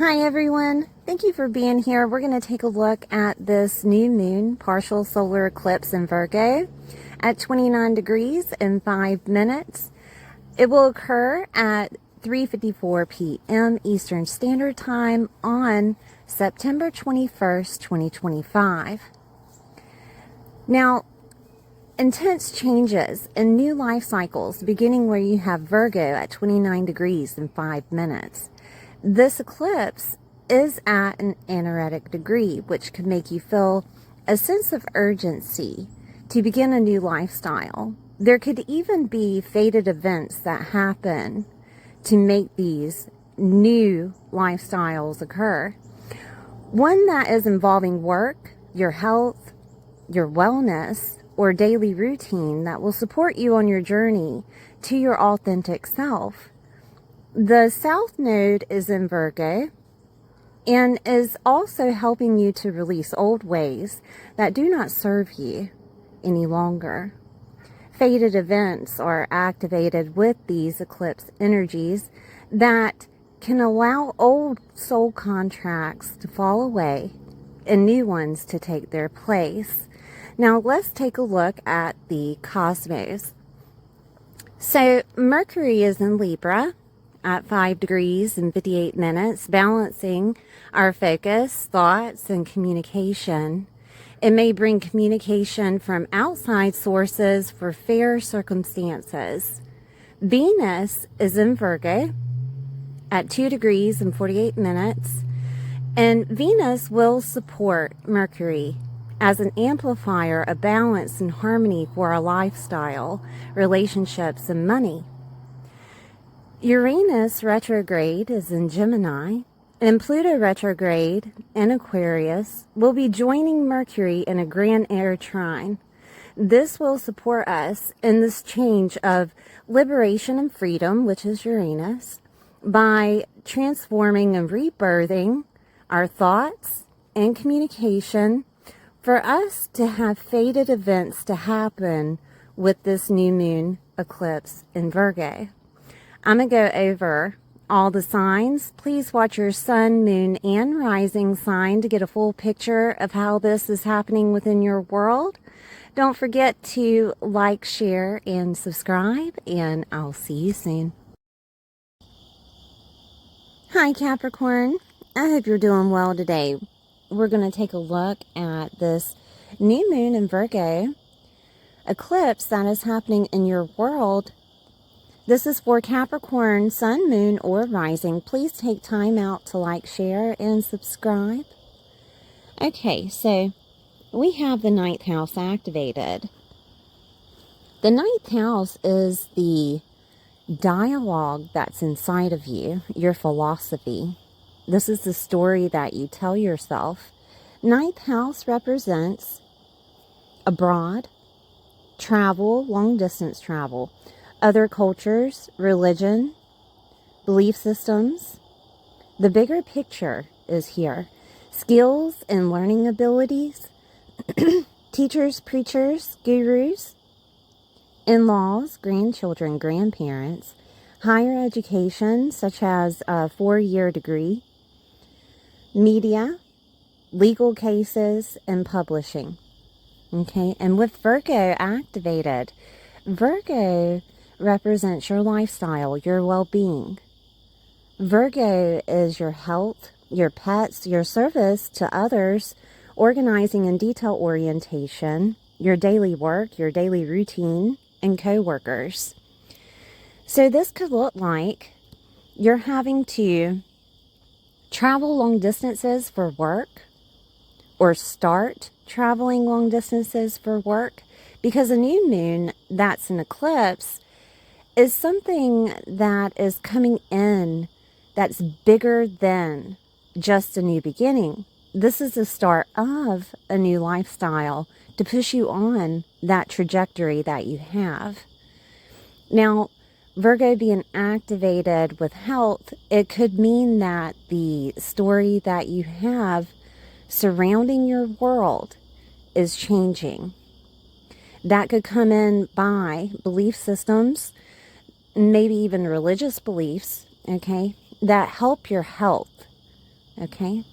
Hi everyone, thank you for being here. We're going to take a look at this new moon partial solar eclipse in Virgo at 29 degrees and 5 minutes. It will occur at 3:54 p.m. Eastern Standard Time on September 21st, 2025. Now, intense changes and new life cycles beginning where you have Virgo at 29 degrees and 5 minutes. This eclipse is at an anaretic degree, which could make you feel a sense of urgency to begin a new lifestyle. There could even be fated events that happen to make these new lifestyles occur. One that is involving work, your health, your wellness, or daily routine that will support you on your journey to your authentic self. The South Node is in Virgo and is also helping you to release old ways that do not serve you any longer. Fated events are activated with these eclipse energies that can allow old soul contracts to fall away and new ones to take their place. Now let's take a look at the cosmos. So Mercury is in Libra at 5 degrees and 58 minutes, balancing our focus, thoughts, and communication. It may bring communication from outside sources for fair circumstances. Venus is in Virgo at 2 degrees and 48 minutes, and Venus will support Mercury as an amplifier of balance and harmony for our lifestyle, relationships, and money. Uranus retrograde is in Gemini, and Pluto retrograde in Aquarius will be joining Mercury in a grand air trine. This will support us in this change of liberation and freedom, which is Uranus, by transforming and rebirthing our thoughts and communication for us to have fated events to happen with this new moon eclipse in Virgo. I'm going to go over all the signs. Please watch your sun, moon, and rising sign to get a full picture of how this is happening within your world. Don't forget to like, share, and subscribe, and I'll see you soon. Hi Capricorn, I hope you're doing well today. We're going to take a look at this new moon in Virgo eclipse that is happening in your world. This is for Capricorn, sun, moon, or rising. Please take time out to like, share, and subscribe. Okay, so we have the 9th house activated. The 9th house is the dialogue that's inside of you, your philosophy. This is the story that you tell yourself. 9th house represents abroad, travel, long distance travel, other cultures, religion, belief systems. The bigger picture is here. Skills and learning abilities, teachers, preachers, gurus, in-laws, grandchildren, grandparents, higher education such as a 4-year degree, media, legal cases, and publishing. Okay, and with Virgo activated, Virgo represents your lifestyle, your well-being. Virgo is your health, your pets, your service to others, organizing and detail orientation, your daily work, your daily routine, and co-workers. So this could look like you're having to travel long distances for work, or start traveling long distances for work, because a new moon that's an eclipse is something that is coming in that's bigger than just a new beginning. This is the start of a new lifestyle to push you on that trajectory that you have. Now, Virgo being activated with health, it could mean that the story that you have surrounding your world is changing. That could come in by belief systems, maybe even religious beliefs, okay, that help your health okay?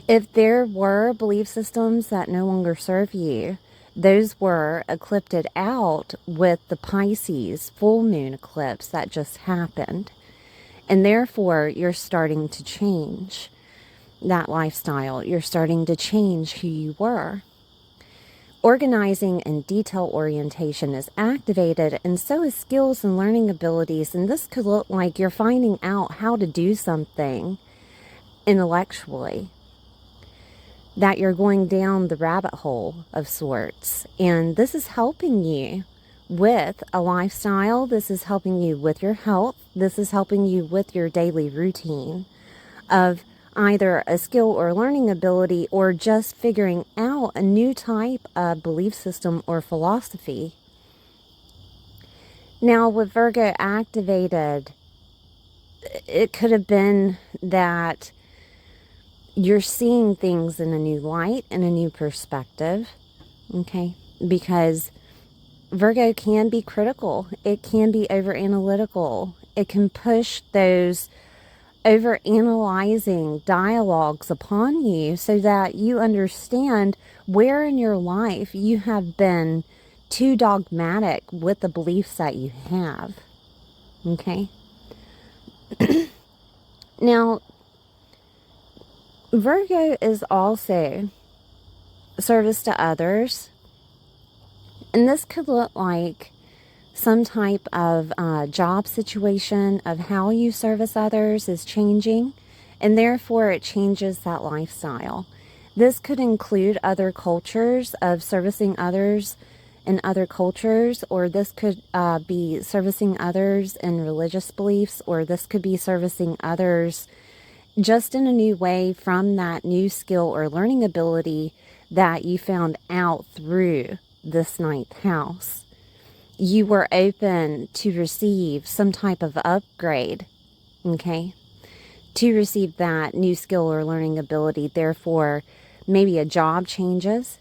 If there were belief systems that no longer serve you, those were eclipsed out with the Pisces full moon eclipse that just happened. And therefore, you're starting to change that lifestyle. You're starting to change who you were. Organizing and detail orientation is activated, and so is skills and learning abilities. And this could look like you're finding out how to do something intellectually, that you're going down the rabbit hole of sorts. And this is helping you with a lifestyle. This is helping you with your health. This is helping you with your daily routine of either a skill or learning ability, or just figuring out a new type of belief system or philosophy. Now, with Virgo activated, it could have been that you're seeing things in a new light, in a new perspective, okay? Because Virgo can be critical. It can be over-analytical. It can push those over-analyzing dialogues upon you so that you understand where in your life you have been too dogmatic with the beliefs that you have, okay? Now, Virgo is also service to others, and this could look like some type of job situation of how you service others is changing, and therefore it changes that lifestyle. This could include other cultures, of servicing others in other cultures, or this could be servicing others in religious beliefs, or this could be servicing others just in a new way from that new skill or learning ability that you found out through this ninth house. You were open to receive some type of upgrade, okay, to receive that new skill or learning ability. Therefore, maybe a job changes,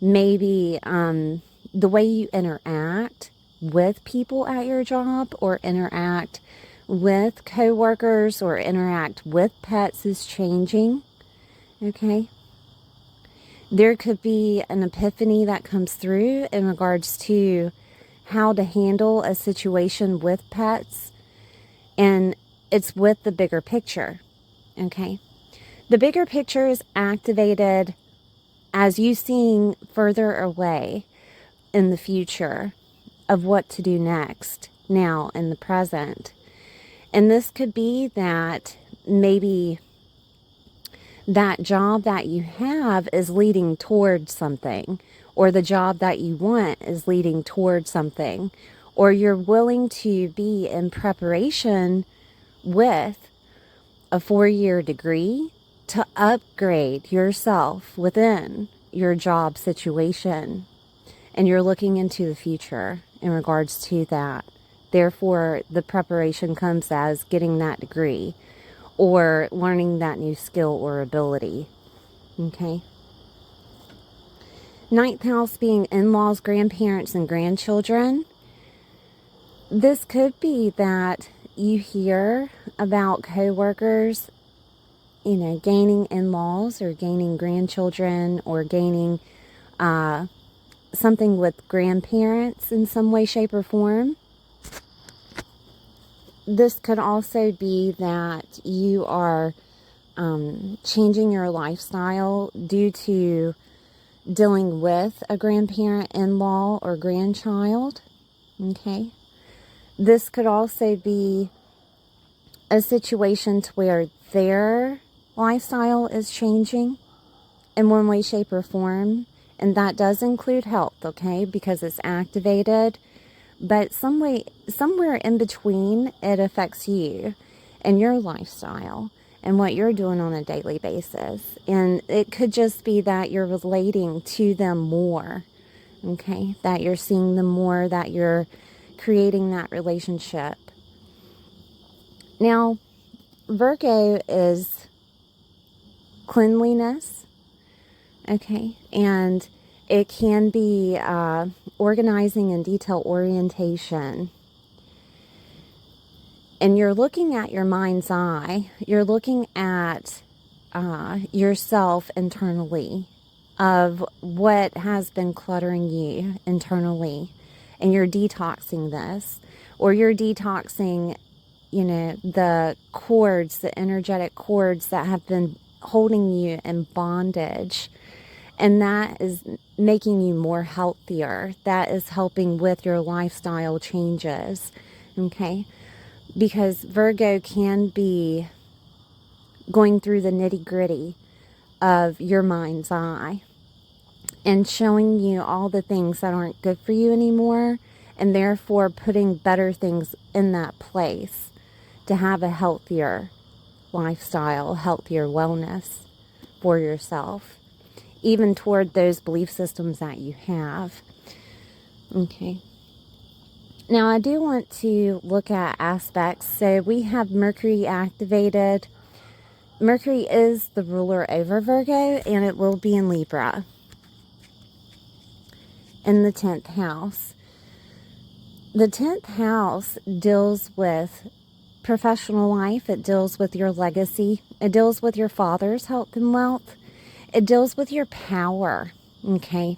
maybe the way you interact with people at your job, or interact with coworkers, or interact with pets is changing, okay? There could be an epiphany that comes through in regards to how to handle a situation with pets, and it's with the bigger picture, okay? The bigger picture is activated as you seeing further away in the future of what to do next, now in the present. And this could be that maybe that job that you have is leading towards something, or the job that you want is leading towards something, or you're willing to be in preparation with a 4-year degree to upgrade yourself within your job situation. And you're looking into the future in regards to that. Therefore, the preparation comes as getting that degree or learning that new skill or ability, okay? Ninth house being in-laws, grandparents, and grandchildren. This could be that you hear about coworkers, you know, gaining in-laws or gaining grandchildren, or gaining something with grandparents in some way, shape, or form. This could also be that you are changing your lifestyle due to dealing with a grandparent, in-law, or grandchild, okay? This could also be a situation to where their lifestyle is changing in one way, shape, or form, and that does include health, okay, because it's activated. But somewhere in between, it affects you and your lifestyle and what you're doing on a daily basis. And it could just be that you're relating to them more, okay? That you're seeing them more, that you're creating that relationship. Now, Virgo is cleanliness, okay? And it can be organizing and detail orientation. And you're looking at your mind's eye. You're looking at yourself internally, of what has been cluttering you internally. And you're detoxing this. Or you're detoxing, you know, the cords, the energetic cords that have been holding you in bondage. And that is making you more healthier. That is helping with your lifestyle changes. Okay? Because Virgo can be going through the nitty-gritty of your mind's eye and showing you all the things that aren't good for you anymore, and therefore putting better things in that place to have a healthier lifestyle, healthier wellness for yourself, even toward those belief systems that you have. Okay. Now, I do want to look at aspects. So we have Mercury activated. Mercury is the ruler over Virgo, and it will be in Libra in the 10th house. The 10th house deals with professional life. It deals with your legacy. It deals with your father's health and wealth. It deals with your power. Okay.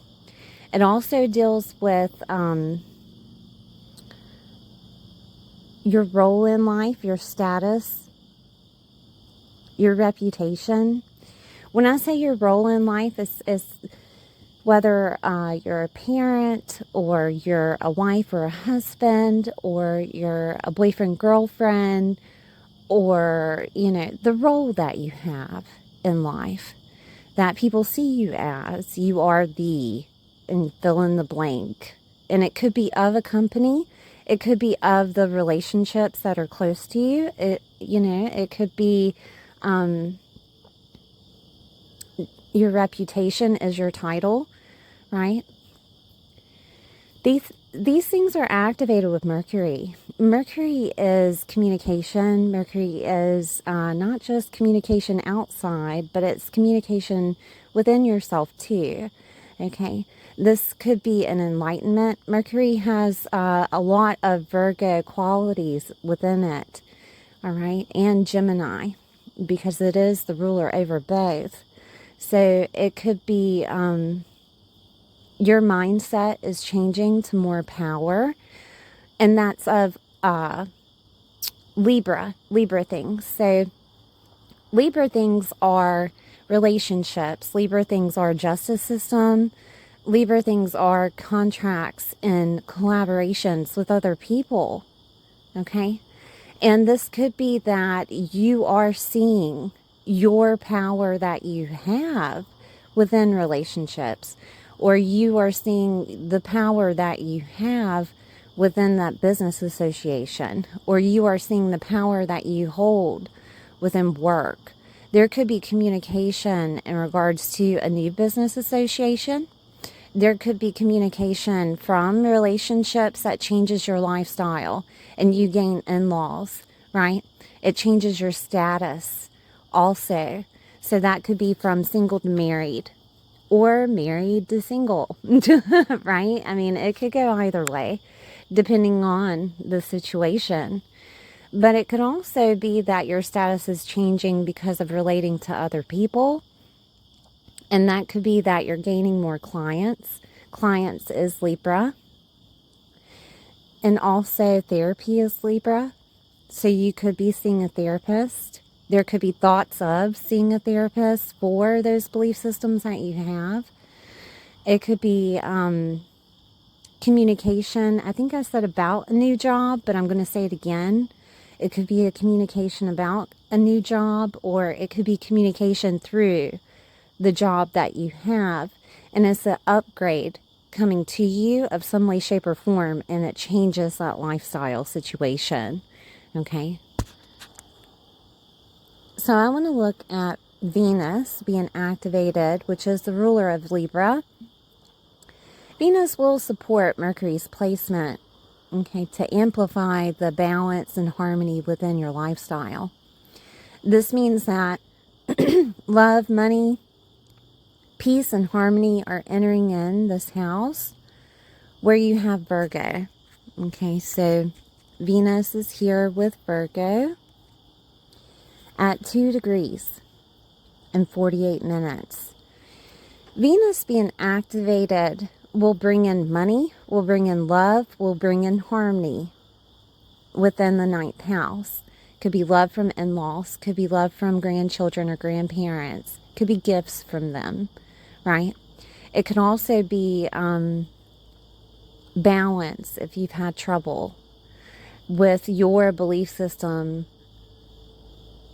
It also deals with your role in life, your status, your reputation. When I say your role in life, is whether you're a parent, or you're a wife or a husband, or you're a boyfriend, girlfriend, or, you know, the role that you have in life that people see you as. You are the, and fill in the blank. And it could be of a company. It could be of the relationships that are close to you. You know, it could be your reputation is your title, right? These things are activated with Mercury. Mercury is communication. Mercury is not just communication outside, but it's communication within yourself too. Okay, this could be an enlightenment. Mercury has a lot of Virgo qualities within it. All right, and Gemini, because it is the ruler over both. So it could be your mindset is changing to more power, and that's of Libra things. So Libra things are relationships. Libra things are justice system. Libra things are contracts and collaborations with other people. Okay? And this could be that you are seeing your power that you have within relationships, or you are seeing the power that you have within that business association, or you are seeing the power that you hold within work. There could be communication in regards to a new business association. There could be communication from relationships that changes your lifestyle, and you gain in-laws, right? It changes your status also. So that could be from single to married, or married to single, right? I mean, it could go either way, depending on the situation. But it could also be that your status is changing because of relating to other people. And that could be that you're gaining more clients. Clients is Libra. And also therapy is Libra. So you could be seeing a therapist. There could be thoughts of seeing a therapist for those belief systems that you have. It could be communication. I think I said about a new job, but I'm going to say it again. It could be a communication about a new job, or it could be communication through the job that you have. And it's an upgrade coming to you of some way, shape, or form, and it changes that lifestyle situation. Okay? So I want to look at Venus being activated, which is the ruler of Libra. Venus will support Mercury's placement, okay, to amplify the balance and harmony within your lifestyle. This means that love, money, peace, and harmony are entering in this house where you have Virgo. Okay, so Venus is here with Virgo at 2 degrees and 48 minutes. Venus being activated will bring in money, will bring in love, will bring in harmony within the 9th house. Could be love from in-laws, could be love from grandchildren or grandparents, could be gifts from them, right? It could also be balance if you've had trouble with your belief system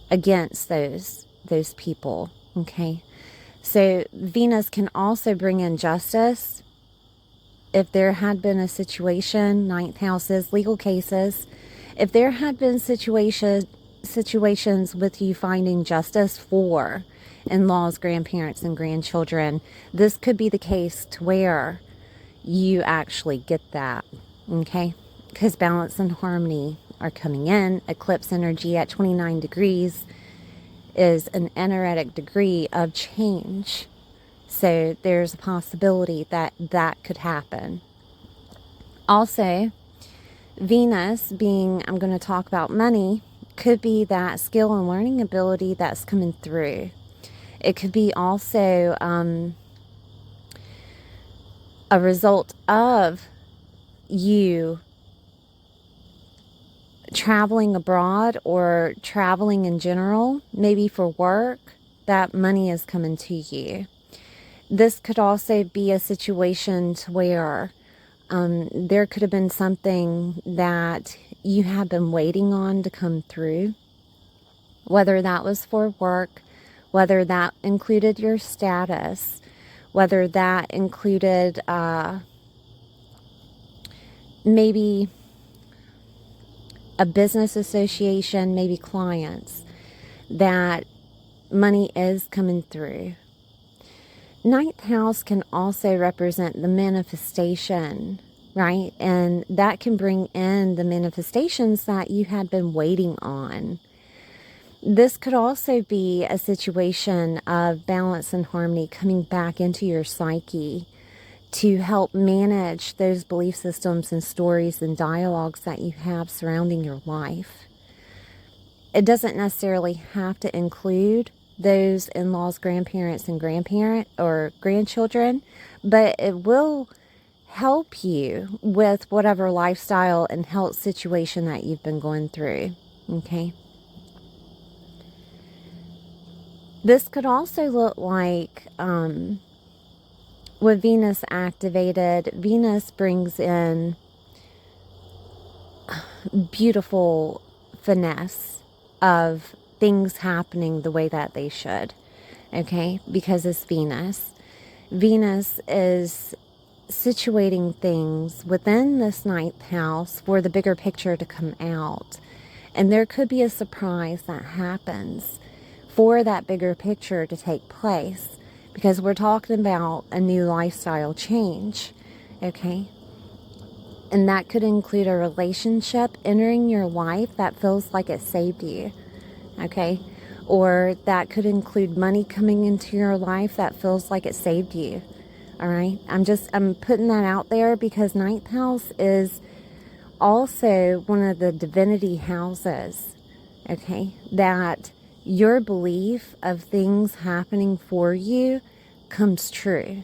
against those people, okay? So Venus can also bring in justice. If there had been a situation, 9th houses, legal cases, if there had been situations with you finding justice for in-laws, grandparents, and grandchildren, this could be the case to where you actually get that, okay? Because balance and harmony are coming in. Eclipse energy at 29 degrees is an energetic degree of change. So there's a possibility that that could happen. Also, Venus being, I'm going to talk about money, could be that skill and learning ability that's coming through. It could be also a result of you traveling abroad or traveling in general, maybe for work, that money is coming to you. This could also be a situation to where there could have been something that you have been waiting on to come through, whether that was for work, whether that included your status, whether that included maybe a business association, maybe clients, that money is coming through. 9th house can also represent the manifestation, right? And that can bring in the manifestations that you had been waiting on. This could also be a situation of balance and harmony coming back into your psyche to help manage those belief systems and stories and dialogues that you have surrounding your life. It doesn't necessarily have to include those in-laws, grandparents, and grandchildren, but it will help you with whatever lifestyle and health situation that you've been going through, okay? This could also look like, with Venus activated, Venus brings in beautiful finesse of things happening the way that they should, okay? Because it's Venus. Venus is situating things within this 9th house for the bigger picture to come out. And there could be a surprise that happens for that bigger picture to take place, because we're talking about a new lifestyle change, okay? And that could include a relationship entering your life that feels like it saved you, okay? Or that could include money coming into your life that feels like it saved you, all right? I'm putting that out there because 9th house is also one of the divinity houses, okay? That your belief of things happening for you comes true,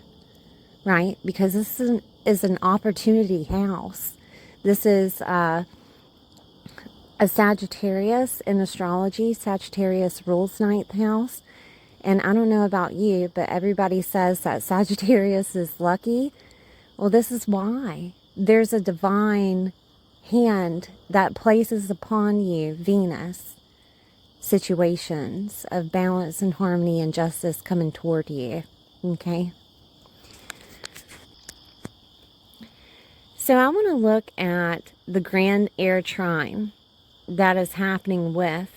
right? Because this is an opportunity house. This is a Sagittarius in astrology. Sagittarius rules 9th house. And I don't know about you, but everybody says that Sagittarius is lucky. Well, this is why. There's a divine hand that places upon you, Venus, situations of balance and harmony and justice coming toward you, okay? So I want to look at the grand air trine that is happening with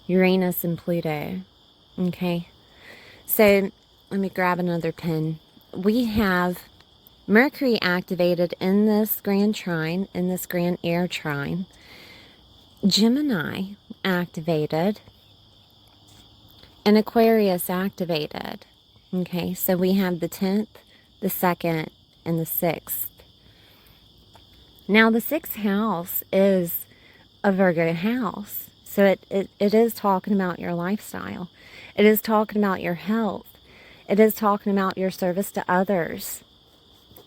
Uranus and Pluto, okay? So let me grab another pen. We have Mercury activated in this grand trine, in this grand air trine. Gemini activated, and Aquarius activated. Okay, so we have the 10th, the 2nd, and the 6th. Now, the 6th house is a Virgo house. So it is talking about your lifestyle. It is talking about your health. It is talking about your service to others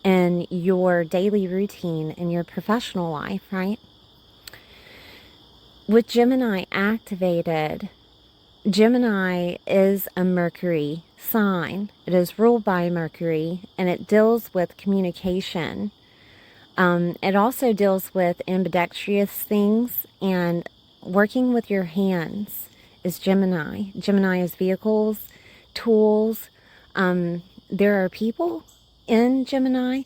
and your daily routine and your professional life, right? With Gemini activated, Gemini is a Mercury sign. It is ruled by Mercury, and it deals with communication. It also deals with ambidextrous things, and working with your hands is Gemini. Gemini is vehicles, tools. There are people in Gemini,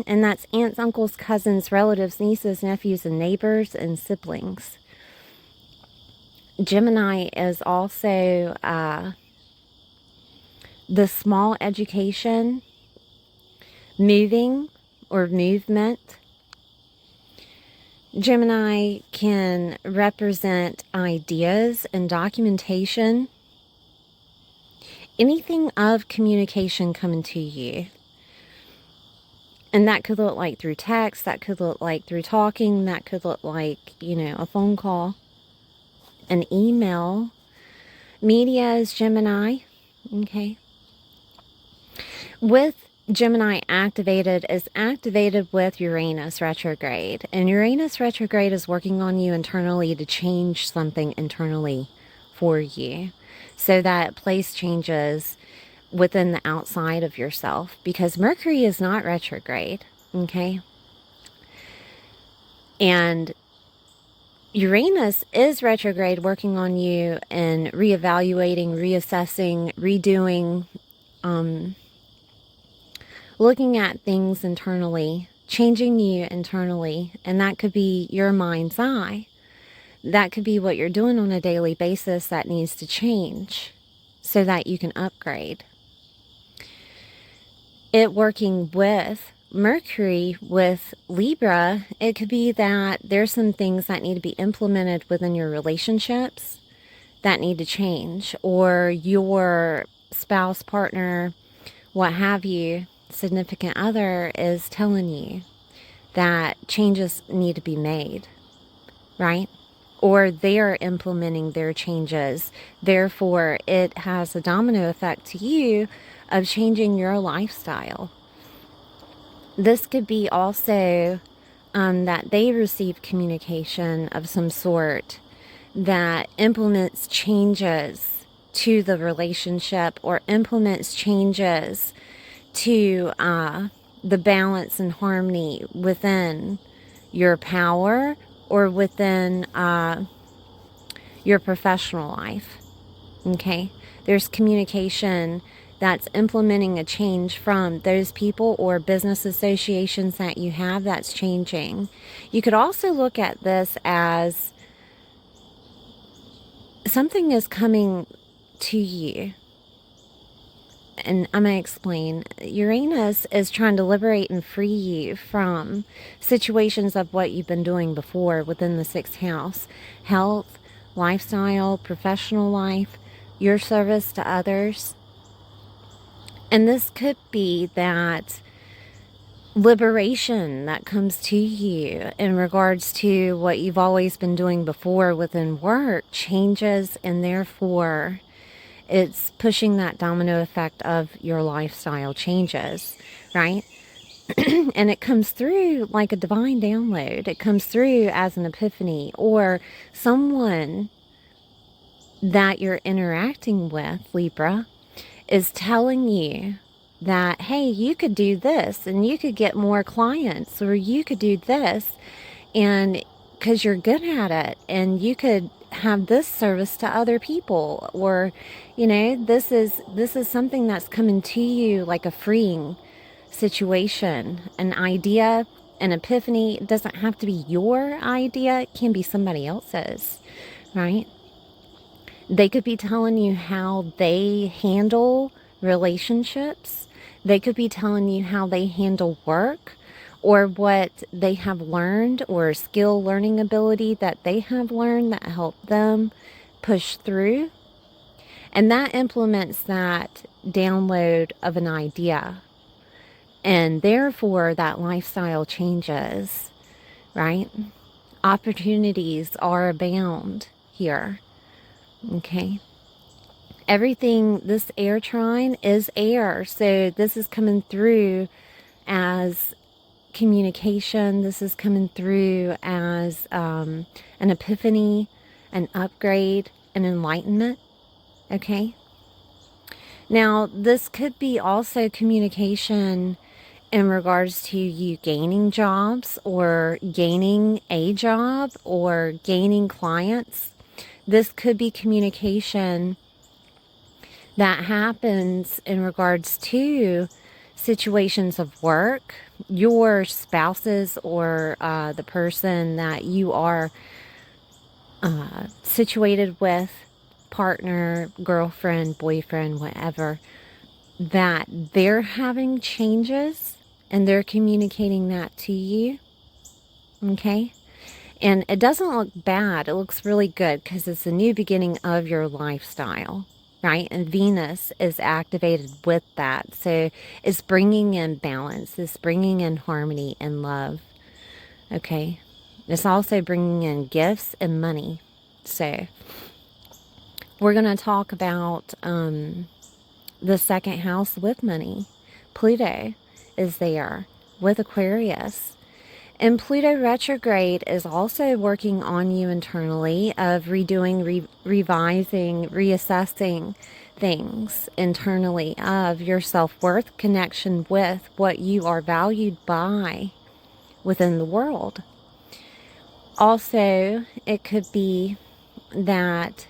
and that's aunts, uncles, cousins, relatives, nieces, nephews, and neighbors, and siblings. Gemini is also the small education, moving or movement. Gemini can represent ideas and documentation. Anything of communication coming to you. And that could look like through text, that could look like through talking, that could look like, a phone call, an email. Media is Gemini, okay? With Gemini activated is activated with Uranus retrograde. And Uranus retrograde is working on you internally to change something internally for you. So that place changes within the outside of yourself. Because Mercury is not retrograde, okay? And Uranus is retrograde, working on you and reevaluating, reassessing, redoing, looking at things internally, changing you internally, and that could be your mind's eye. That could be what you're doing on a daily basis that needs to change so that you can upgrade. It working with Mercury with Libra, it could be that there's some things that need to be implemented within your relationships that need to change, or your spouse, partner, what have you, significant other is telling you that changes need to be made, right? Or they're implementing their changes. Therefore, it has a domino effect to you of changing your lifestyle. This could be also that they receive communication of some sort that implements changes to the relationship or implements changes to the balance and harmony within your power or within your professional life. Okay? There's communication that's implementing a change from those people or business associations that you have that's changing. You could also look at this as something is coming to you. And I'm going to explain. Uranus is trying to liberate and free you from situations of what you've been doing before within the 6th house. Health, lifestyle, professional life, your service to others. And this could be that liberation that comes to you in regards to what you've always been doing before within work changes, and therefore it's pushing that domino effect of your lifestyle changes, right? And it comes through like a divine download. It comes through as an epiphany, or someone that you're interacting with, Libra, is telling you that, hey, you could do this and you could get more clients, or you could do this and because you're good at it, and you could have this service to other people, or this is something that's coming to you like a freeing situation, an idea, an epiphany. It doesn't have to be your idea, it can be somebody else's, right? They could be telling you how they handle relationships. They could be telling you how they handle work, or what they have learned, or skill learning ability that they have learned that helped them push through. And that implements that download of an idea. And therefore that lifestyle changes. right? Opportunities are abound here, okay? Everything, this air trine is air, so this is coming through as communication. This is coming through as an epiphany, an upgrade, an enlightenment, okay? Now, this could be also communication in regards to you gaining jobs or gaining a job or gaining clients. This could be communication that happens in regards to situations of work, your spouses or the person that you are situated with, partner, girlfriend, boyfriend, whatever, that they're having changes and they're communicating that to you, okay? And it doesn't look bad. It looks really good because it's a new beginning of your lifestyle, right? And Venus is activated with that. So it's bringing in balance. It's bringing in harmony and love, okay? It's also bringing in gifts and money. So we're going to talk about the second house with money. Pluto is there with Aquarius. And Pluto retrograde is also working on you internally of redoing, revising, reassessing things internally of your self-worth, connection with what you are valued by within the world. Also, it could be that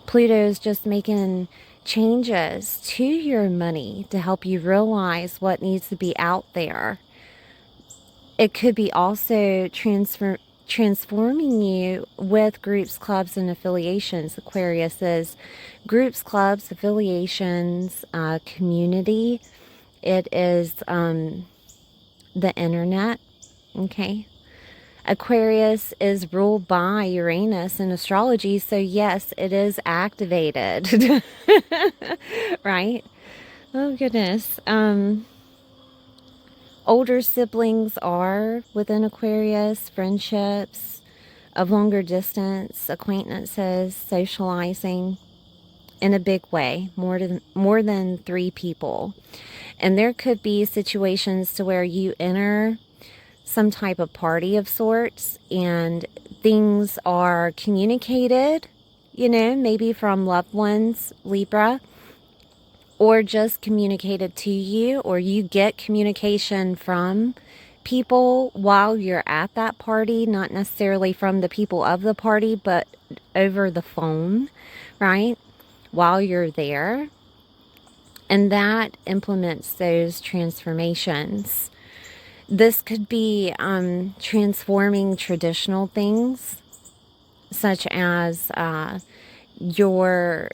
Pluto is just making changes to your money to help you realize what needs to be out there. It could be also transforming you with groups, clubs, and affiliations. Aquarius is groups, clubs, affiliations, community. It is the internet, okay? Aquarius is ruled by Uranus in astrology, so yes, it is activated, right? Oh, goodness. Older siblings are within Aquarius, friendships of longer distance, acquaintances, socializing in a big way, more than 3 people. And there could be situations to where you enter some type of party of sorts and things are communicated, you know, maybe from loved ones, Libra, or just communicated to you, or you get communication from people while you're at that party, not necessarily from the people of the party, but over the phone, right? While you're there. And that implements those transformations. This could be transforming traditional things, such as your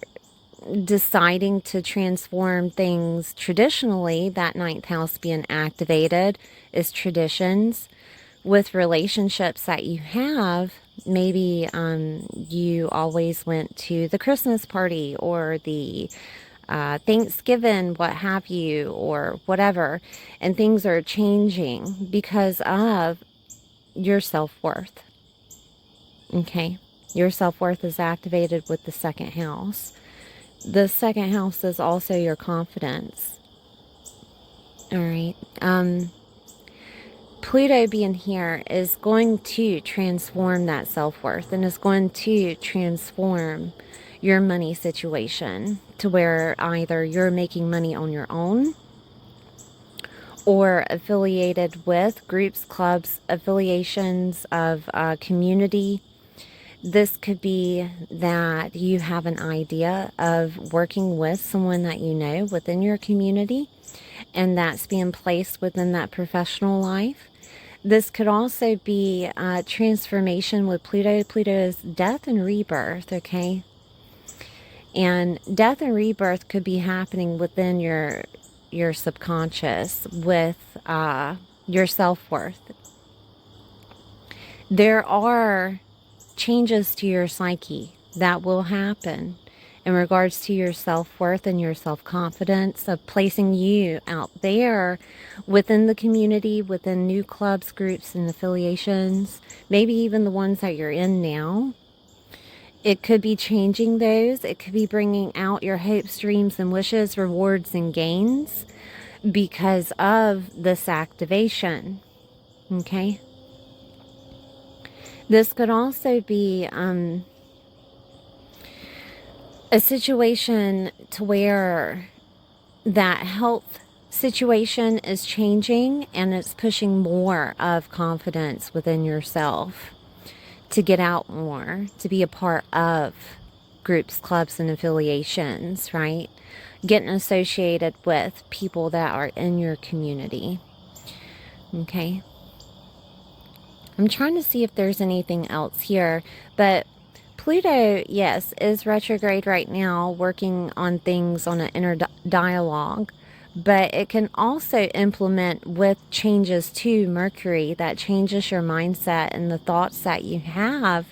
deciding to transform things traditionally. That 9th house being activated is traditions with relationships that you have. Maybe you always went to the Christmas party or the Thanksgiving, what have you, or whatever, and things are changing because of your self-worth, okay? Your self-worth is activated with the 2nd house. The 2nd house is also your confidence. All right. Pluto being here is going to transform that self-worth and is going to transform your money situation to where either you're making money on your own or affiliated with groups, clubs, affiliations of community. This could be that you have an idea of working with someone that you know within your community, and that's being placed within that professional life. This could also be transformation with Pluto. Pluto is death and rebirth, okay? And death and rebirth could be happening within your subconscious with your self-worth. There are changes to your psyche that will happen in regards to your self-worth and your self-confidence, of placing you out there within the community, within new clubs, groups, and affiliations, maybe even the ones that you're in now. It could be changing those. It could be bringing out your hopes, dreams, and wishes, rewards, and gains because of this activation. Okay? This could also be a situation to where that health situation is changing and it's pushing more of confidence within yourself to get out more, to be a part of groups, clubs, and affiliations, right? Getting associated with people that are in your community. Okay? I'm trying to see if there's anything else here, but Pluto, yes, is retrograde right now, working on things on an inner dialogue, but it can also implement with changes to Mercury that changes your mindset and the thoughts that you have,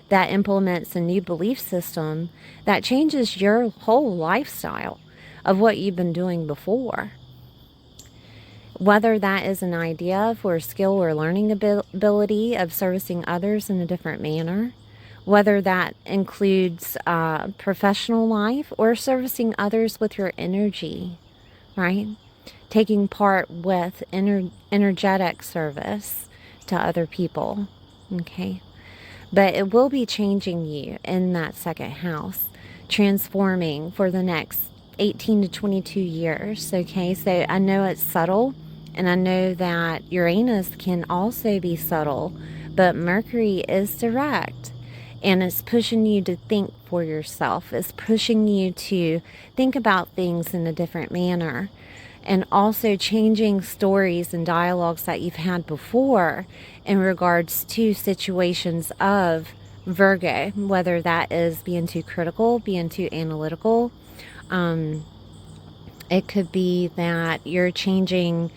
that implements a new belief system that changes your whole lifestyle of what you've been doing before. Whether that is an idea for a skill or learning ability of servicing others in a different manner, whether that includes professional life or servicing others with your energy, right? Taking part with energetic service to other people, okay? But it will be changing you in that second house, transforming for the next 18 to 22 years, okay? So I know it's subtle, and I know that Uranus can also be subtle, but Mercury is direct. And it's pushing you to think for yourself. It's pushing you to think about things in a different manner. And also changing stories and dialogues that you've had before in regards to situations of Virgo, whether that is being too critical, being too analytical. It could be that you're changing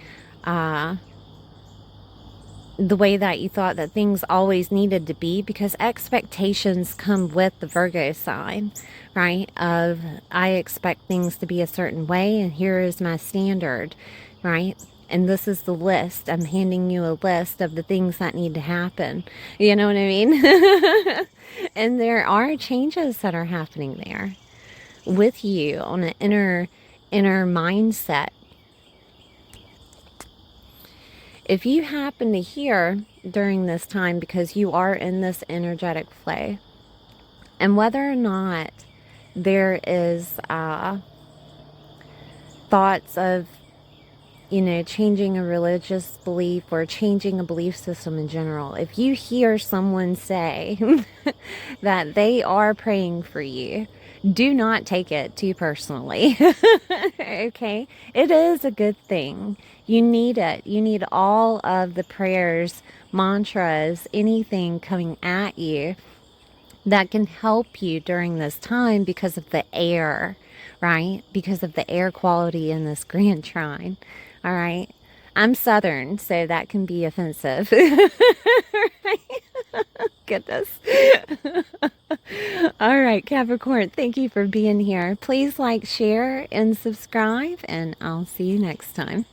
the way that you thought that things always needed to be, because expectations come with the Virgo sign, right? Of, I expect things to be a certain way, and here is my standard, right? And this is the list. I'm handing you a list of the things that need to happen. You know what I mean? And there are changes that are happening there with you on an inner mindset. If you happen to hear during this time, because you are in this energetic flow, and whether or not there is thoughts of, changing a religious belief or changing a belief system in general, if you hear someone say that they are praying for you, do not take it too personally. Okay? It is a good thing. You need it. You need all of the prayers, mantras, anything coming at you that can help you during this time because of the air, right? Because of the air quality in this grand trine. All right? I'm Southern, so that can be offensive. Goodness. All right, Capricorn, thank you for being here. Please like, share, and subscribe, and I'll see you next time.